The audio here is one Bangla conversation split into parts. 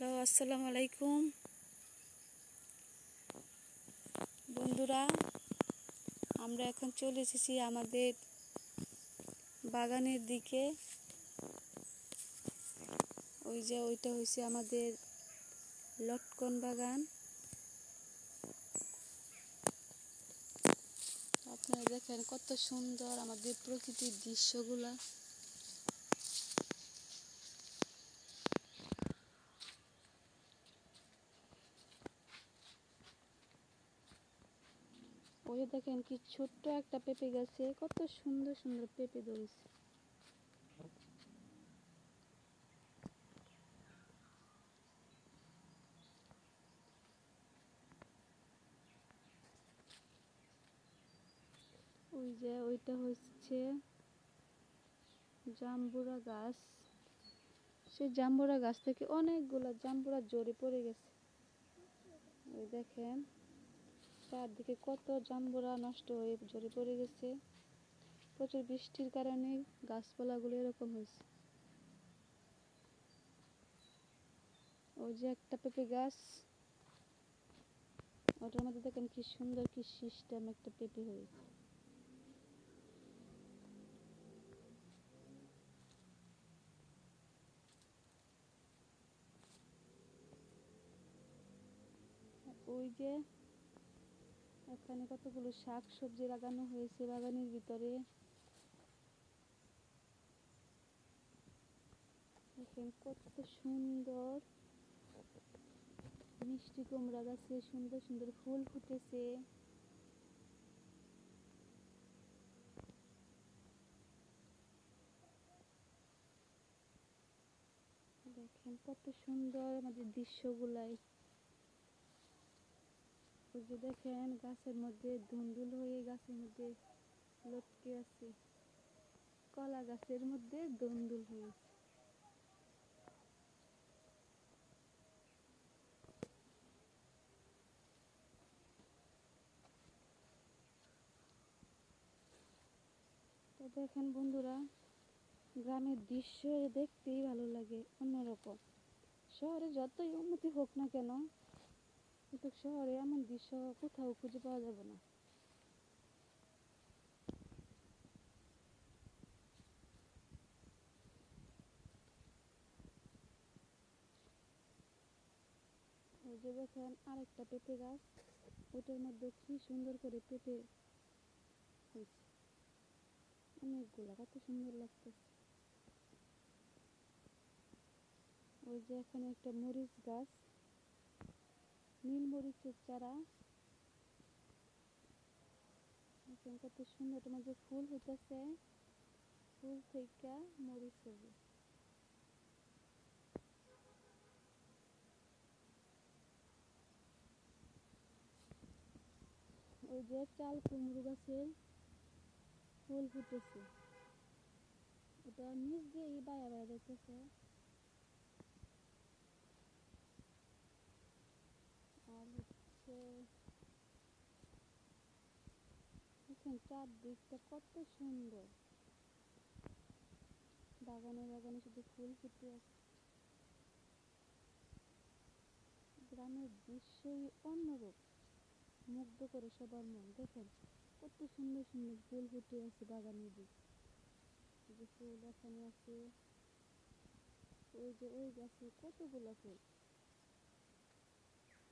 হ্যালো, আসসালামু আলাইকুম বন্ধুরা। আমরা এখন চলে এসেছি আমাদের বাগানের দিকে। ওই যে ওইটা হয়েছে আমাদের লটকন বাগান। আপনারা দেখেন কত সুন্দর আমাদের প্রকৃতির দৃশ্যগুলা। ওই যে দেখেন কি ছোট্ট একটা পেঁপে গাছে কত সুন্দর সুন্দর পেঁপে ধরেছে। ওই যে ওইটা হচ্ছে জাম্বুরা গাছ। সেই জাম্বুরা গাছ থেকে অনেকগুলো জাম্বুরা ঝরে পড়ে গেছে। ওই দেখেন চারদিকে কত জাম্বুরা নষ্ট হয়ে ঝরে পড়ে গেছে। প্রচুর বৃষ্টির কারণে গাছপালাগুলো এরকম হয়েছে। ওই যে একটা পেঁপে গাছ, ওটার মধ্যে দেখেন কি সুন্দর কি সিস্টেম একটা পেঁপে হয়েছে। ওই যে এখানে কতগুলো শাক সবজি লাগানো হয়েছে বাগানের ভিতরে। দেখেন কত সুন্দর মিষ্টি কুমড়া গাছে সুন্দর সুন্দর ফুল ফুটেছে। দেখেন কত সুন্দর আমাদের দৃশ্যগুলাই। ওই যে দেখেন গাছের মধ্যে ধুন্দুল হয়ে গাছের মধ্যে লটকে আছে, কলা গাছের মধ্যে ধুন্দুল হয়েছে। তো দেখেন বন্ধুরা, গ্রামের দৃশ্য দেখতেই ভালো লাগে অন্যরকম। শহরে যতই উন্নতি হোক না কেন, কিন্তু শহরে এমন দৃশ্য কোথাও খুঁজে পাওয়া যাবে না। ওই যে দেখেন আরেকটা পেঁপে গাছ, ওটার মধ্যে কি সুন্দর করে পেঁপে হয়েছে, অনেকগুলা, কত সুন্দর লাগতেছে। ওই যে এখানে একটা মরিচ গাছ, নীল মরিচের চারা। দেখেন কত সুন্দর, তোমার যে ফুল হইতেছে, ফুল থেকে মরিচ হবে। ওই যে চাল কুমড়ো গাছের ফুল ফুটেছে, ওটা নিচ দিয়ে বায়া বায়া যাইতেছে। আর হচ্ছে দেখেন চারদিকটা কত সুন্দর, বাগানে বাগানে শুধু ফুল ফুটে আছে। গ্রামের দৃশ্যই অন্যরূপ, মুগ্ধ করে সবার মন। দেখেন কত সুন্দর সুন্দর ফুল ফুটে আছে বাগানের দিকে। যে ফুল এখানে আছে, ওই যে ওই গাছে কতগুলো ফুল।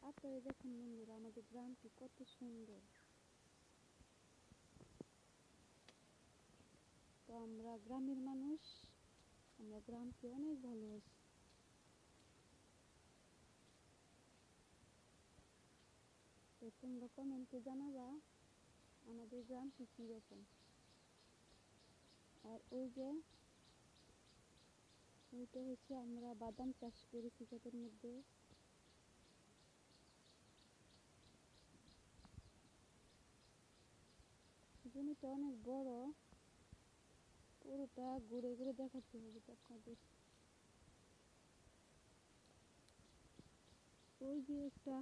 আপনারা দেখুন বন্ধুরা, আমাদের গ্রামটি কত সুন্দর। তো আমরা গ্রামের মানুষ, আমরা গ্রামকে অনেক ভালোবাসি। তো তোমরা কমেন্টে জানাবা আমাদের গ্রামটি কীরকম। আর ওই যে ওইটা হচ্ছে আমরা বাদাম চাষ করেছি ক্ষেতের মধ্যে। জমিটা অনেক বড়, পুরোটা ঘুরে ঘুরে দেখাতে হবে তো আপনাদের। ওই যে একটা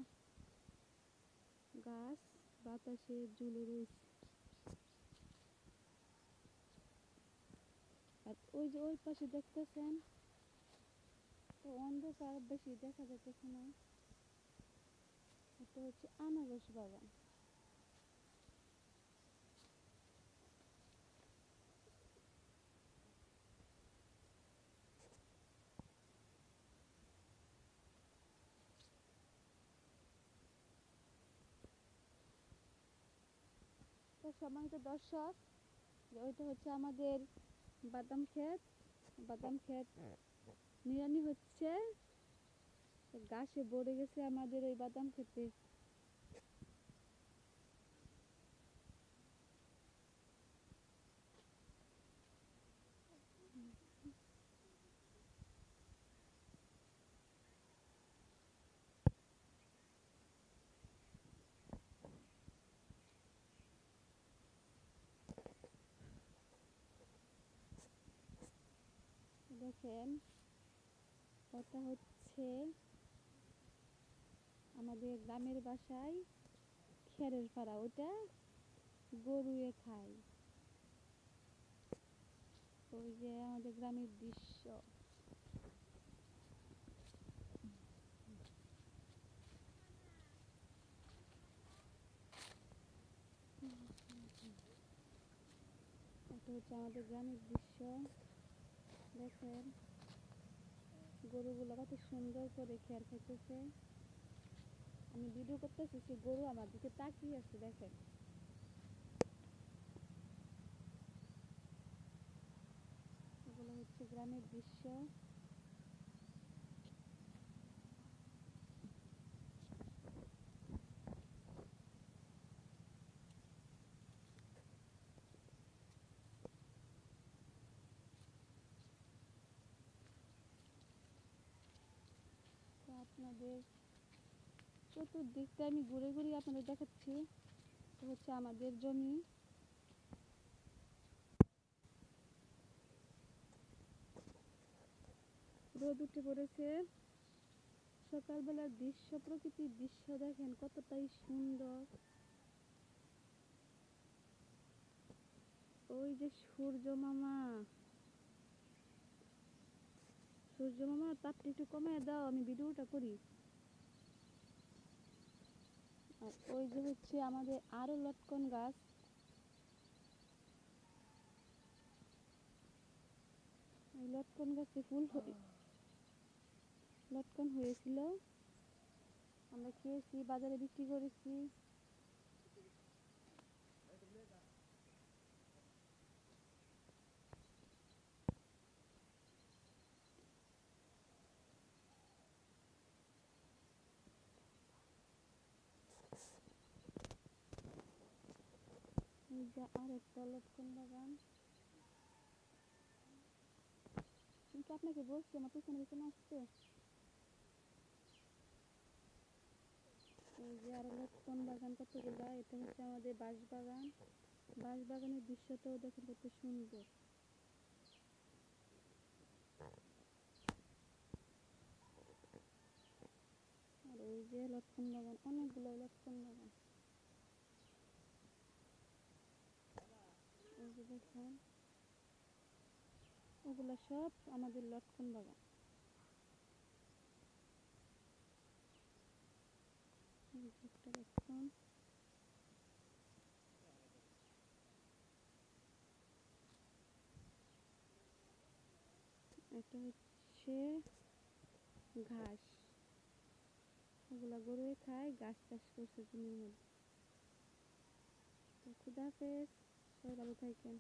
গাছ বাতাসে ঝুলে রয়েছে। আর ওই যে ওই পাশে দেখতেছেন তো অন্ধকার বেশি দেখা যাইতেছে না। এটা হচ্ছে আনারস বাগান। তো সম্মানিত দর্শক, ওইটা হচ্ছে আমাদের বাদাম ক্ষেত। বাদাম ক্ষেত নিড়ানি হচ্ছে, ঘাসে ভরে গেছে আমাদের ওই বাদাম ক্ষেতে। দেখেন, ওটা হচ্ছে আমাদের গ্রামের বাসায় খেরের পাড়া, ওটা গরুয়ে খায়। ওই যে আমাদের গ্রামের দৃশ্য। এটা হচ্ছে আমাদের গ্রামের দৃশ্য। দেখেন গরুগুলো কত সুন্দর করে খেয়ার খাইতেছে। আমি ভিডিও করতেছি, সে গরু আমার দিকে তাকিয়ে আছে। দেখেন এগুলো হচ্ছে গ্রামের দৃশ্য। তো আপনাদের চতুর্দিকটা আমি ঘুরে ঘুরে আপনাদের দেখাচ্ছি। তো হচ্ছে আমাদের জমি। রোদ উঠে পড়েছে, সকালবেলার দৃশ্য, প্রকৃতির দৃশ্য দেখেন কতটাই সুন্দর। ওই যে সূর্য মামা, সূর্য মামা তাপটা একটু কমিয়ে দাও, আমি ভিডিওটা করি। আর ওই যে হচ্ছে আমাদের আরো লটকন গাছ। এই লটকন গাছে লটকন হয়েছিল, আমরা খেয়েছি, বাজারে বিক্রি করেছি। এই যে আর একটা লটকন বাগান। কিন্তু আপনাকে বলছি আমার পিছনে পিছনে আসছে। এই যে আরো লটকন বাগান কতগুলা। এটা হচ্ছে আমাদের বাঁশ বাগান। বাঁশ বাগানের দৃশ্যটাও দেখেন কত সুন্দর। আর ওই যে লটকন বাগান, অনেকগুলো লটকন বাগান। এই যে দেখেন ওগুলা সব আমাদের লটকন বাগান। এই যে একটা লটকন। এটা হচ্ছে ঘাস, ওগুলা গরুয়ে খায়, ঘাস চাষ করছে জমির মধ্যে। তো খুদা হাফেজ, সবাই ভালো থাকেন।